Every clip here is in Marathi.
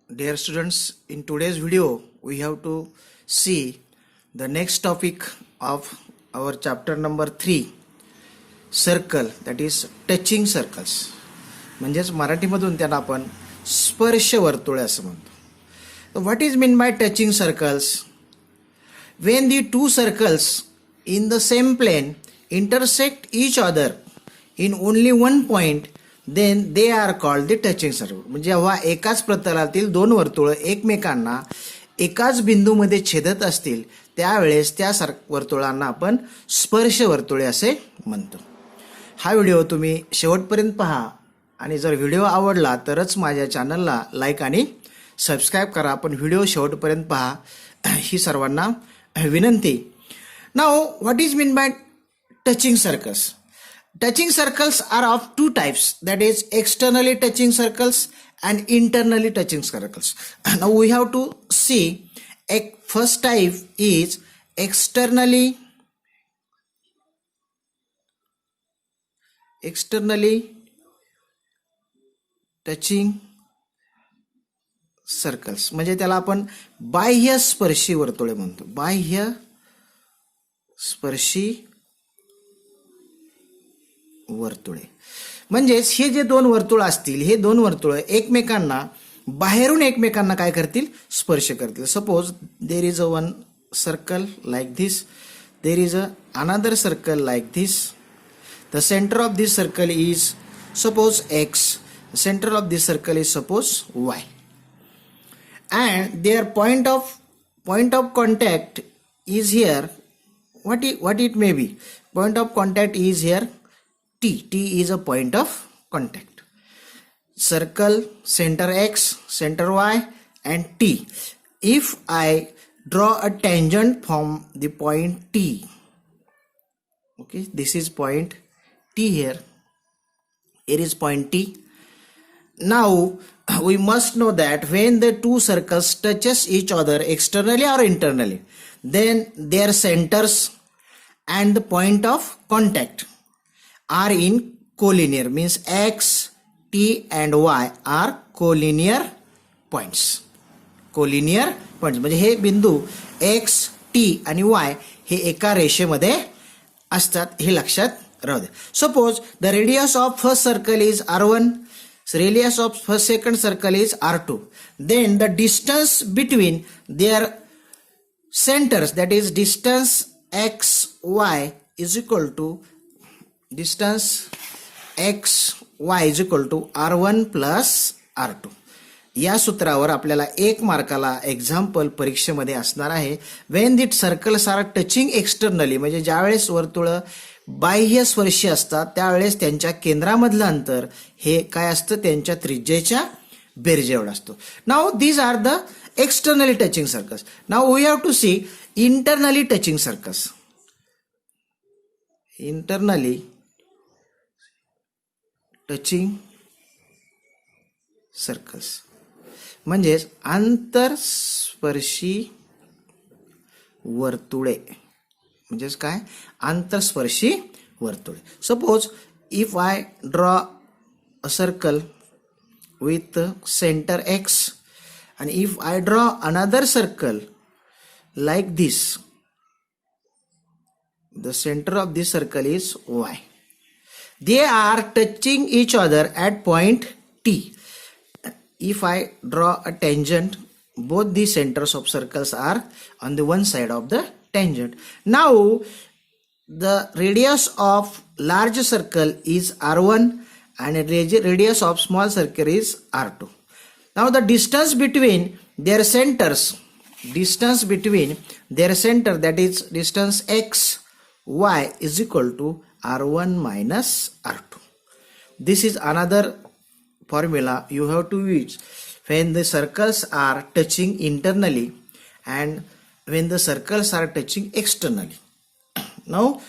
Dear students, in today's video, we have to see the next topic of our chapter number 3, circle, that is touching circles. म्हणजेच मराठीमधून त्यांना आपण स्पर्श वर्तुळे असं म्हणतो. What is meant by touching circles? When the two circles in the same plane intersect each other in only one point, then they are called the touching circle. म्हणजे जेव्हा एकाच प्रतलातील दोन वर्तुळ एकमेकांना एकाच बिंदूमध्ये छेदत असतील त्यावेळेस त्या वर्तुळांना आपण स्पर्श वर्तुळे असे म्हणतो. हा व्हिडिओ तुम्ही शेवटपर्यंत पहा आणि जर व्हिडिओ आवडला तरच माझ्या चॅनलला लाईक आणि सबस्क्राईब करा. पण व्हिडिओ शेवटपर्यंत पहा ही सर्वांना विनंती. Now what is mean by touching circles? Touching circles are of two types, that is externally touching circles and internally touching circles. Now we have to see first type is externally touching circles. म्हणजे त्याला आपण बाह्य स्पर्शी वर्तुळे म्हणतो. बाह्य स्पर्शी वर्तुळे म्हणजेच हे जे दोन वर्तुळ असतील हे दोन वर्तुळ एकमेकांना बाहेरून एकमेकांना काय करतील? स्पर्श करतील. Suppose there is a one circle like this, there is a another circle like this. The centre of this circle is suppose x, centre of this circle is suppose Y, and their point of contact is here. What it may be? Point of contact is here T. T is a point of contact. Circle, center X, center Y, and T. If I draw a tangent from the point T, okay, this is point T here. Here is point T. Now we must know that when the two circles touches each other externally or internally, then their centers and the point of contact are in collinear, means X, T and Y are collinear points. Collinear points म्हणजे हे बिंदू X, T आणि Y हे एका रेषेमध्ये असतात, हे लक्षात राहू द्या. Suppose the radius of first circle is R1, radius of first second circle is R2. Then the distance between their centers, that is distance X, Y is equal to distance X, Y is equal to R1 plus R2. या सूत्रावर आपल्याला 1 मार्काला एक्झाम्पल परीक्षेमध्ये असणार आहे. When the circles are touching externally, म्हणजे ज्यावेळेस वर्तुळ बाह्य स्पर्शी असतात त्यावेळेस त्यांच्या केंद्रामधलं अंतर हे काय असतं? त्यांच्या त्रिज्येच्या बेरजेएवढं असतो. Now these are the externally touching circles. Now we have to see internally touching circles. Internally touching circles म्हणजेच आंतरस्पर्शी वर्तुळे. म्हणजेच काय? आंतरस्पर्शी वर्तुळे. Suppose if I draw a circle with centre X and if I draw another circle like this, the center of this circle is Y. They are touching each other at point T. If I draw a tangent, both the centers of circles are on the one side of the tangent. Now the radius of large circle is R1 and radius of small circle is R2. Now the distance between their centers, that is distance X, Y is equal to R1 minus R2. This is another formula you have to use when the circles are touching internally and when the circles are touching externally. Now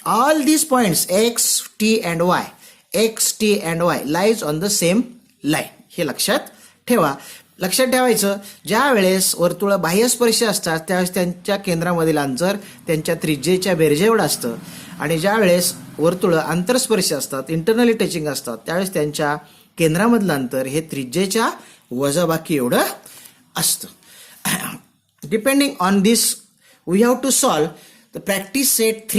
all these points X, T and Y lies on the same line. हे लक्षात ठेवा. लक्षात ठेवायचं, ज्या वेळेस वर्तुळ बाह्यस्पर्शी असतात त्यावेळेस त्यांच्या केंद्रामधील अंतर त्यांच्या त्रिज्येच्या बेरजेएवढं असतं आणि ज्या वेळेस वर्तुळ आंतरस्पर्शी असतात, इंटरनली टचिंग असतात, त्यावेळेस त्यांच्या केंद्रामधलं अंतर हे त्रिज्येच्या वजाबाकी एवढं असतं. Depending on this we have to solve the practice set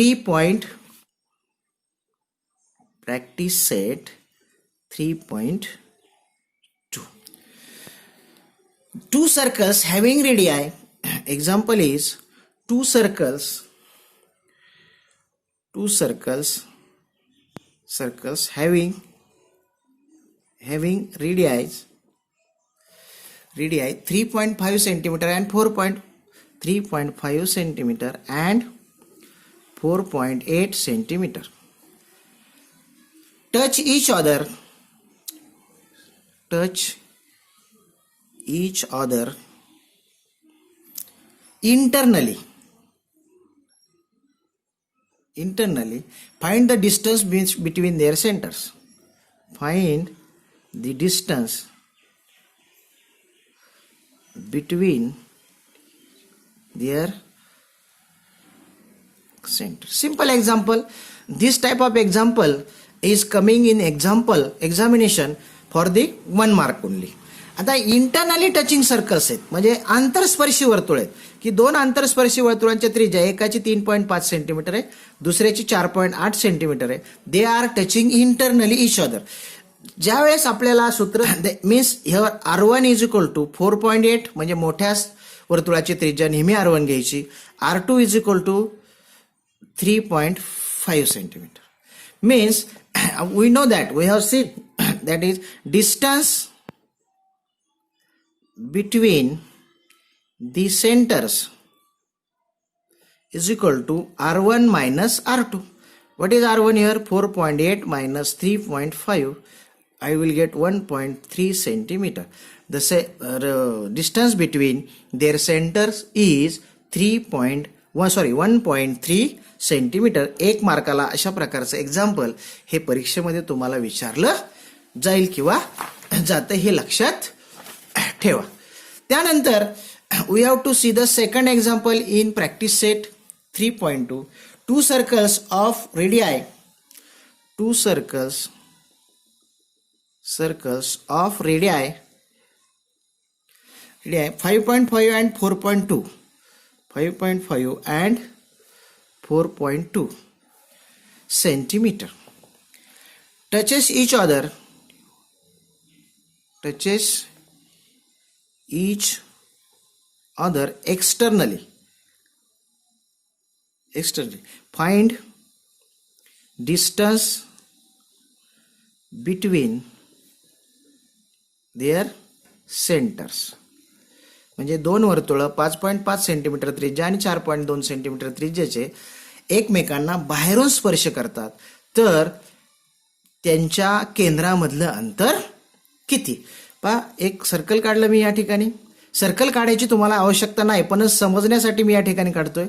3.2. Two circles having radii. Example is two circles having radii 3.5 centimeter and 3.5 centimeter and 4.8 centimeter. Touch each other internally. Find the distance between their centers. Find the distance between their centers. Simple example. This type of example is coming in examination for the 1 mark only. आता इंटरनली टचिंग सर्कल्स आहेत म्हणजे आंतरस्पर्शी वर्तुळ आहेत की दोन आंतरस्पर्शी वर्तुळांच्या त्रिज्या एकाची 3.5 सेंटीमीटर आहे दुसऱ्याची 4.8 सेंटीमीटर आहे. They are touching internally each other. ज्यावेळेस आपल्याला सूत्र means here R1 is equal to 4.8 म्हणजे मोठ्या वर्तुळाची त्रिज्या नेहमी R1 घ्यायची. R2 is equal to 3.5 centimetre. Means we know that we have seen that is distance between the centers is equal to R1 minus R2. What is R1 here? 4.8 minus 3.5. I will get 1.3 centimeter. The distance between their centers is 1.3 centimeter. 1 मार्काला अशा प्रकारचं एक्झाम्पल हे परीक्षेमध्ये तुम्हाला विचारलं जाईल किंवा जातं हे लक्षात ठेवा. त्यानंतर we have to see the second example in practice set 3.2. Two circles of radii 5.5 and 4.2 centimeter touches each other externally. Find distance between their centers. म्हणजे दोन वर्तुळ 5.5 सेंटीमीटर त्रिज्या आणि 4.2 सेंटीमीटर त्रिज्याचे एकमेकांना बाहेरून स्पर्श करतात तर त्यांच्या केंद्रामधलं अंतर किती. पहा एक सर्कल काढलं मी या ठिकाणी. सर्कल काढायची तुम्हाला आवश्यकता नाही पण समजण्यासाठी मी या ठिकाणी काढतोय.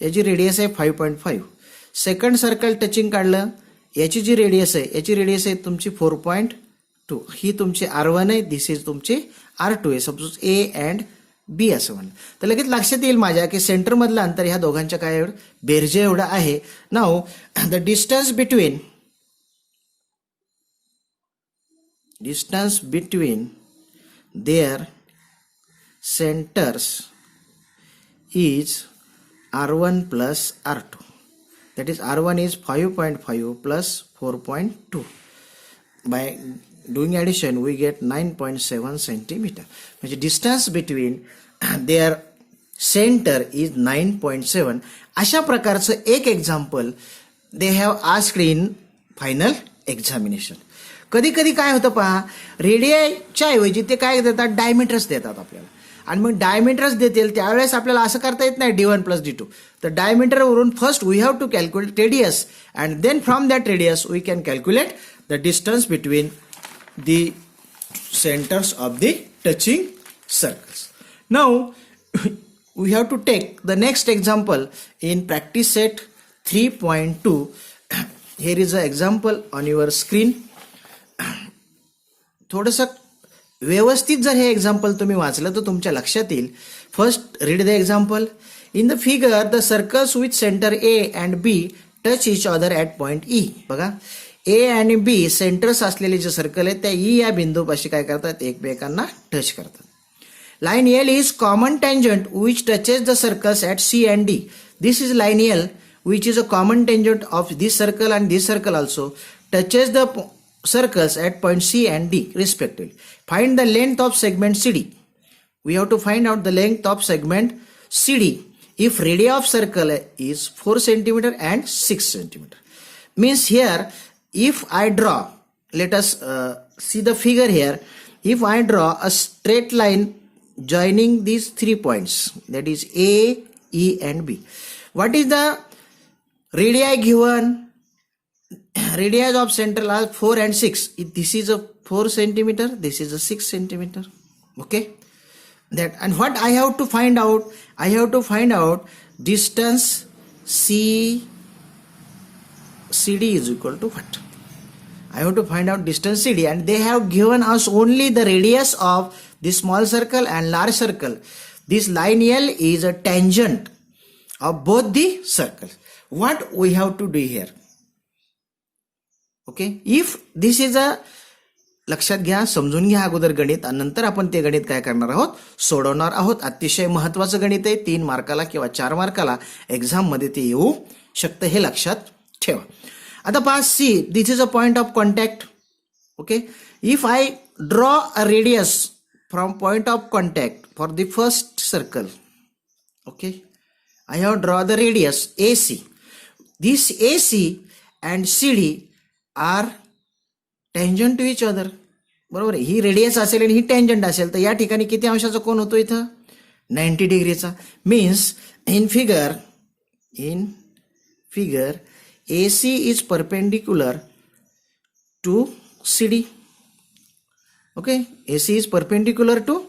याची रेडियस आहे 5.5. सेकंड सर्कल टचिंग काढलं याची जी रेडियस आहे तुमची 4.2. ही तुमची R1 आहे. दिस इज तुमची R2 आहे. सपोज A अँड B असं म्हणलं तर लगेच लक्षात येईल माझ्या की सेंटर मधलं अंतर ह्या दोघांच्या काय एवढं बेरजे एवढं आहे. Now the distance between their centers is R1 plus R2. That is R1 is 5.5 plus 4.2. By doing addition we get 9.7 centimeter. म्हणजे distance between their center is 9.7. अशा प्रकारचं एक example they have asked in final examination. कधी कधी काय होतं पहा रेडियाच्या ऐवजी ते काय देतात डायमीटर्स देतात आपल्याला आणि मग डायमीटर्स देतील त्यावेळेस आपल्याला असं करता येत नाही D1 plus D2. तर डायमीटरवरून first we have to calculate radius and then from that radius we can calculate the distance between the centres of the touching circles. Now we have to take the next example in practice set 3.2. Here is a example on your screen. थोडंसं व्यवस्थित जर हे एक्झाम्पल तुम्ही वाचलं तर तुमच्या लक्षात येईल. First read the example. In the figure the circles with centre A and B touch each other at point E. बघा ए आणि बी सेंटर्स असलेले जे सर्कल आहे त्या ई या बिंदूपाशी काय करतात, एकमेकांना टच करतात. Line L is common tangent which touches the circles at C and D. This is line L which is a common tangent of this circle and this circle also touches the circles at point C and D respectively. Find the length of segment CD. We have to find out the length of segment CD if radii of circle is 4 cm and 6 cm. Means here if I draw, let us see the figure here. If I draw a straight line joining these 3 points, that is A, E and B. What is the radii given? Radii of central are 4 and 6. This is a 4 centimeter, this is a 6 centimeter. Okay. That, and what I have to find out? I have to find out distance CD is equal to what? I have to find out distance CD, and they have given us only the radius of this small circle and large circle. This line L is a tangent of both the circles. What we have to do here? Okay, if this is a, लक्षात घ्या, समजून घ्या अगोदर गणित, आणि नंतर आपण ते गणित काय करणार आहोत, सोडवणार आहोत. अतिशय महत्वाचं गणित आहे, 3 मार्काला किंवा 4 मार्काला एक्झाम मध्ये ते येऊ शकतं, हे लक्षात ठेवा. आता पहा, see, this is a point of contact. Okay, if I draw a radius from point of contact for the first circle, okay, I have draw the radius AC. This AC and CD are tangent to each other. बरोबर आहे, ही रेडियस असेल आणि ही टेंजंट असेल, तर या ठिकाणी किती अंशाचा कोण होतो इथं, 90 डिग्रीचा. Means in figure AC is perpendicular to CD. Okay, AC is perpendicular to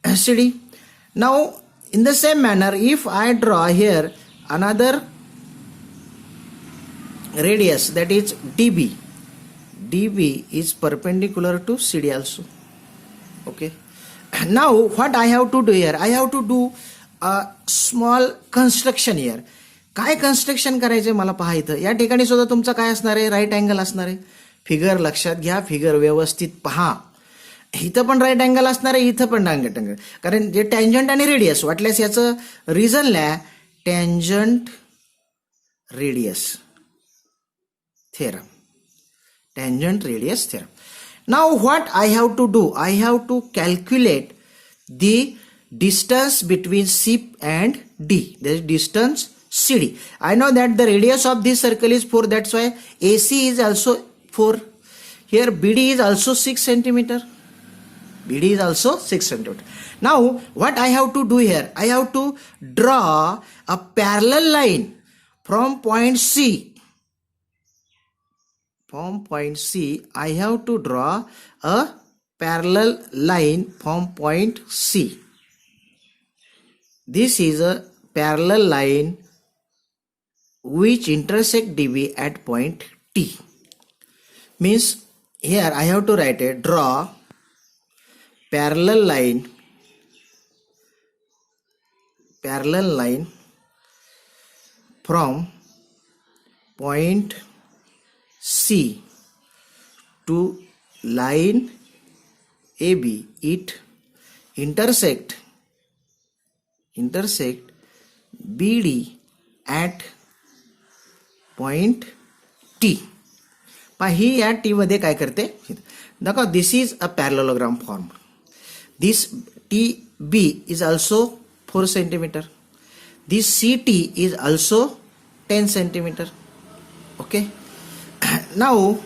CD. Now in the same manner, if I draw here another radius, that is DB is perpendicular to CD also. Okay, now what I have to do here, I have to do a small construction here. काय कन्स्ट्रक्शन करायचे मला पहा, इथं या ठिकाणी सुद्धा तुमचा काय असणार आहे, राईट अँगल असणार आहे. फिगर लक्षात घ्या, फिगर व्यवस्थित पहा. इथं पण राईट अँगल असणार आहे, इथं पण राईट अँगल, कारण जे टँजंट आणि रेडियस, वाटल्यास याचं रिझन लिहा, tangent radius theorem, tangent radius theorem. Now what I have to do, I have to calculate the distance between C and D, that is distance CD. I know that the radius of this circle is 4, that's why AC is also 4. Here BD is also 6 centimeter. BD is also 6 centimeter. Now what I have to do here, I have to draw a parallel line from point C. From point C, I have to draw a parallel line from point C. This is a parallel line which intersect DB at point T. Means here I have to write a draw parallel line from point C to line AB. It intersect BD at point T. ही या टी मध्ये काय करते, देखो this is a parallelogram form. This TB is also 4 centimeter. This CT is also 10 centimeter. Okay. Now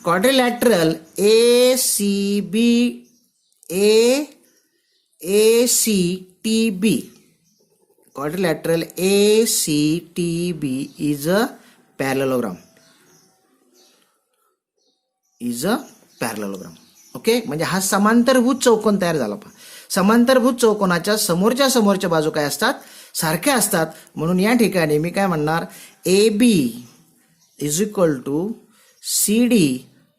quadrilateral ACTB. Quadrilateral ACTB is a parallelogram. Okay, म्हणजे हा समांतरभुज चौकोन तयार झाला. पहा, समांतरभुज चौकोनाच्या समोरच्या बाजू काय असतात, सारख्या असतात. म्हणून या ठिकाणी मी काय म्हणणार, AB is equal to CD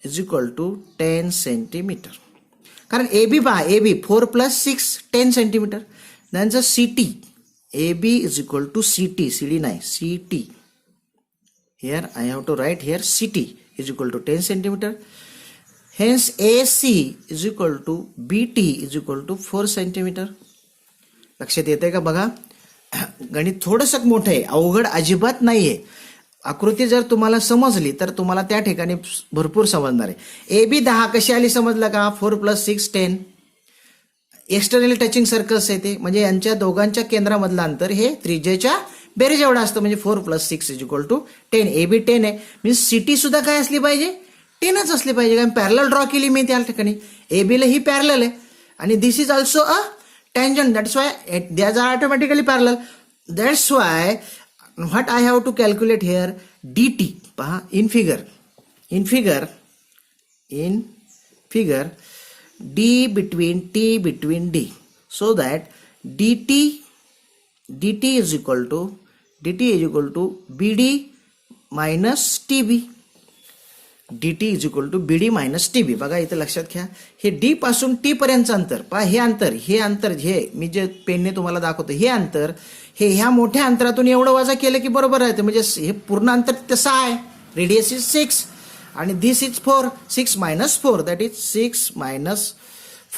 is equal to 10 centimetre. कारण AB पहा, AB 4 + 6 10 सेंटीमीटर. त्यांचं CT AB is equal to CT, CD नाही, CT here I have to write here CT is equal to 10 centimeter. Hence AC is equal to BT is equal to 4 centimeter. लक्षात येते का बघा, गणित थोडंसं मोठं आहे, अवघड अजिबात नाहीये. आकृती जर तुम्हाला समजली तर तुम्हाला त्या ठिकाणी भरपूर समजणार आहे. AB 10 कशी आली समजलं का? 4 + 6 10. एक्सटर्नली टचिंग सर्कल्स आहे ते, म्हणजे यांच्या दोघांच्या केंद्रामधलं अंतर हे त्रिज्येच्या बेरीज एवढं असतं, म्हणजे 4 + 6 इज इक्वल टू 10. AB 10 आहे, मीन्स CT सुद्धा काय असली पाहिजे? 10च असली पाहिजे. कारण पॅरलल ड्रॉ केली मी त्या ठिकाणी, AB ला ही पॅरलल आहे आणि this is also a tangent. That's why they are automatically parallel. That's why what I have to calculate here dt. पहा in figure d between t between d, so that dt is equal to bd minus tb. dt is equal to BD minus TB. बघा इथं लक्षात घ्या, हे D पासून T पर्यंतचं अंतर पहा, हे अंतर हे मी जे पेनने तुम्हाला दाखवतो, हे अंतर हे ह्या मोठ्या अंतरातून एवढं वजा केलं की बरोबर राहतं. म्हणजे हे पूर्ण अंतर तसं आहे, रेडियस इज 6 आणि this is 4. 6 minus 4 that is 6 minus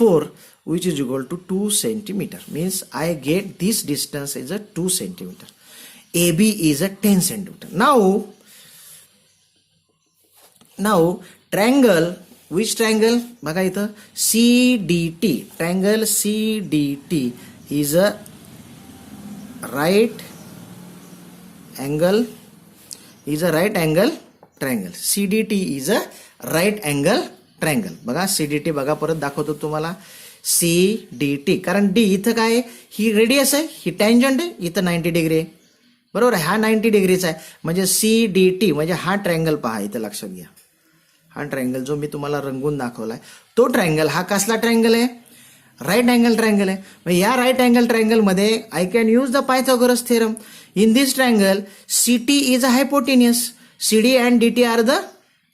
4 which is equal to 2 centimeter. Means I get this distance is a 2 centimeter. AB is a 10 centimeter. Now triangle, which triangle? बघा इथं CDT, triangle CDT is a right angle triangle. CDT is a right angle triangle. बघा CDT बघा, परत दाखवतो तुम्हाला. CDT, कारण D इथं काय आहे? ही रेडियस आहे, ही टँजंट आहे, इथं 90 डिग्री आहे, बरोबर आहे, हा 90 डिग्रीचा आहे. म्हणजे CDT म्हणजे हा ट्रायंगल पहा, इथं लक्षात घ्या, हा ट्रायंगल जो मी तुम्हाला रंगवून दाखवलाय तो ट्रायंगल हा कसला ट्रायंगल आहे? राईट अँगल ट्रायंगल आहे. मग या राईट अँगल ट्रायंगल मध्ये I can use the Pythagoras theorem. In this triangle CT is a hypotenuse, CD and DT are the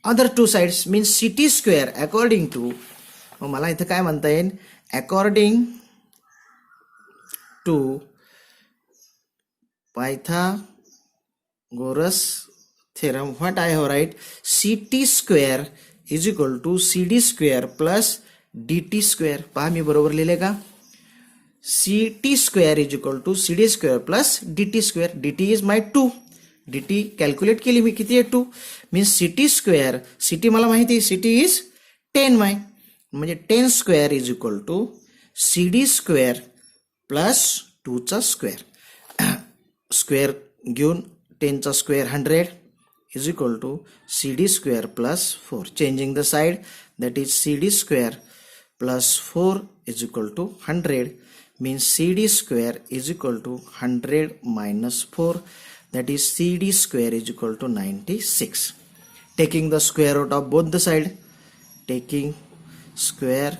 other two sides. Means CT square according to, मग मला इथं काय म्हणता येईल? According to Pythagoras theorem, what I have write? CT square is equal to CD square plus DT square. पहा मी बरोबर लिहिले का? CT square is equal to CD square plus DT square. DT is my 2. DT calculate केली मी, किती आहे? 2. मीन्स CT square, CT मला माहिती आहे, CT is 10 माय, म्हणजे 10 square is equal to CD square plus 2 चा स्क्वेअर. स्क्वेअर घेऊन 10 चा square 100 is equal to CD square plus 4. Changing the side, that is CD square plus 4 is equal to 100. Means CD square is equal to 100 minus 4, that is CD square is equal to 96. Taking the square root of both the side, taking square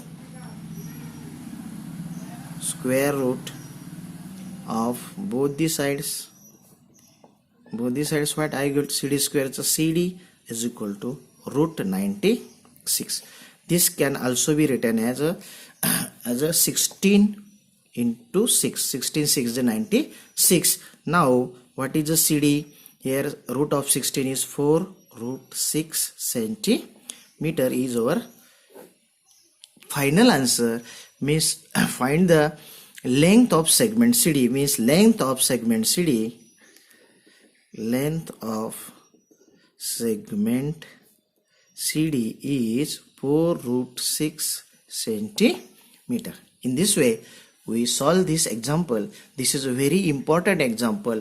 root of both the sides, what I get? CD square, so CD is equal to root 96. This can also be written as a 16 into 6. 16 6 is 96. Now what is the CD? Here root of 16 is 4 root 6 centimeter is our final answer. Means find the length of segment CD. Means length of segment CD is 4 root 6 centimeter. In this way we solve this example. This is a very important example.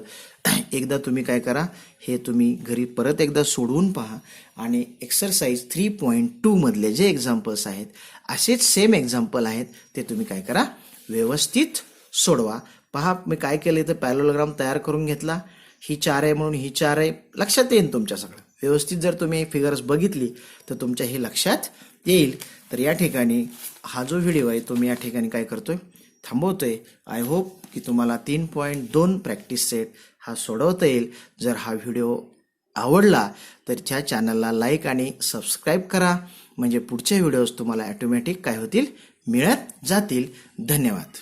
एकदा तुम्ही काय करा, हे तुम्ही घरी परत एकदा सोडवून पहा आणि एक्सरसाइज 3.2 मधले जे एक्झाम्पल्स आहेत असेच सेम एक्झाम्पल आहेत ते तुम्ही काय करा, व्यवस्थित सोडवा. पहा मी काय केलं, इथं पॅरलोग्राम तयार करून घेतला, ही 4 आहे म्हणून ही 4 आहे, लक्षात येईल तुमच्या सगळं. व्यवस्थित जर तुम्ही फिगर्स बघितली तर तुमच्या हे लक्षात येईल. तर या ठिकाणी हा जो व्हिडिओ आहे तो मी या ठिकाणी काय करतोय, थांबवतोय. आय होप की तुम्हाला 3.2 प्रॅक्टिस सेट हा सोडवता येईल. जर हा व्हिडिओ आवडला तर त्या चॅनलला लाईक आणि सबस्क्राईब करा, म्हणजे पुढचे व्हिडिओज तुम्हाला ऑटोमॅटिक काय होतील, मिळत जातील. धन्यवाद.